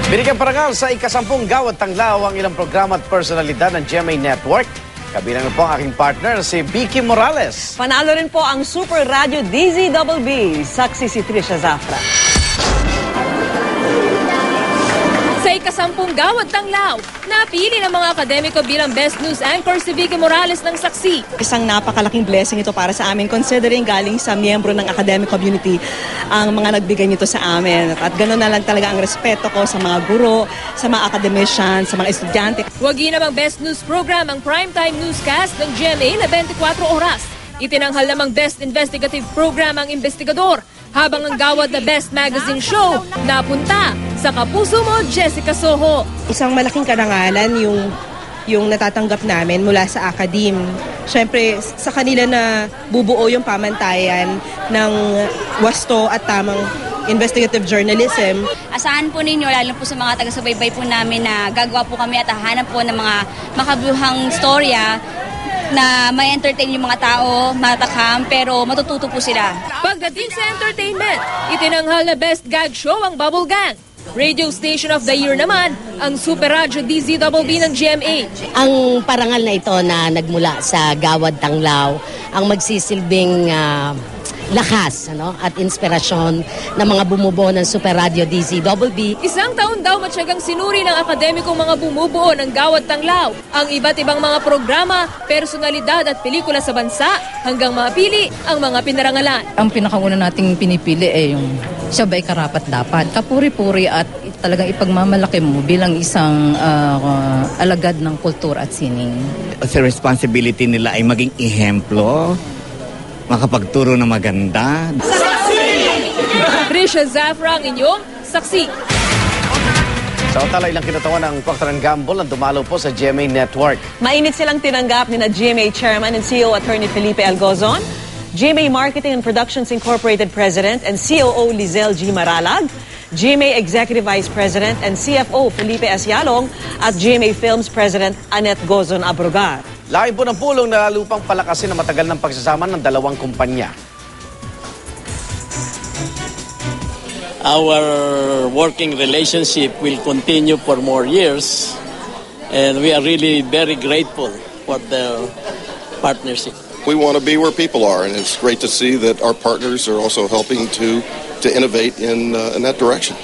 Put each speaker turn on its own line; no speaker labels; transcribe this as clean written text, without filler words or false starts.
Binigyan parangal sa ika-10 Gawad Tanglaw ang ilang programa at personalidad ng GMA Network. Kabilang po ang aking partner si Vicky Morales.
Panalo rin po ang Super Radio DZBB. Saksi si Trisha Zafra.
Sa ika-10 Gawad Tanglaw, napili ng mga akademiko bilang Best News Anchor si Vicky Morales ng Saksi.
Isang napakalaking blessing ito para sa amin considering galing sa miyembro ng academic community ang mga nagbigay nito sa amin. At gano'n na lang talaga ang respeto ko sa mga guro, sa mga academician, sa mga estudyante.
Wagi namang Best News Program ang primetime newscast ng GMA na 24 oras. Itinanghal namang Best Investigative Program ang Investigador, habang ang gawad na Best Magazine Show napunta sa kapuso mo, Jessica Soho.
Isang malaking karangalan yung natatanggap namin mula sa academe. Siyempre, sa kanila na bubuo yung pamantayan ng wasto at tamang investigative journalism.
Asahan po ninyo, lalo po sa mga taga-subaybay po namin na gagawa po kami at hahanap po ng mga makabuhang storya na may entertain yung mga tao, matakam, pero matututo po sila.
Pagdating sa entertainment, itinanghal na Best Gag Show ang Bubble Gang. Radio Station of the Year naman ang Super Radio DZBB ng GMA.
Ang parangal na ito na nagmula sa Gawad Tanglaw ang magsisilbing lakas at inspirasyon ng mga bumubuo ng Super Radio DZBB.
Isang taon daw matyagang sinuri ng akademikong mga bumubuo ng Gawad Tanglaw ang iba't ibang mga programa, personalidad at pelikula sa bansa hanggang mapili ang mga pinarangalan.
Ang pinakauna nating pinipili ay yung siya ba'y karapat-dapat. Kapuri-puri at talagang ipagmamalaki mo bilang isang alagad ng kultura at sining.
Sa responsibility nila ay maging ehemplo, makapagturo na maganda.
Trisha Zafra ang inyong saksi.
Sa utala ilang kinatawan ng Procter & Gamble ang dumalo po sa GMA Network.
Mainit silang tinanggap ni na GMA Chairman and CEO Attorney Felipe Algozon, GMA Marketing and Productions Incorporated President and COO Lizelle G. Maralag, GMA Executive Vice President and CFO Felipe Asialong at GMA Films President Annette Gozon Abrogar.
Laking po ng pulong na lupang palakasin ang matagal ng pagsasama ng dalawang kumpanya.
Our working relationship will continue for more years and we are really very grateful for the partnership.
We want to be where people are, and it's great to see that our partners are also helping to innovate in that direction.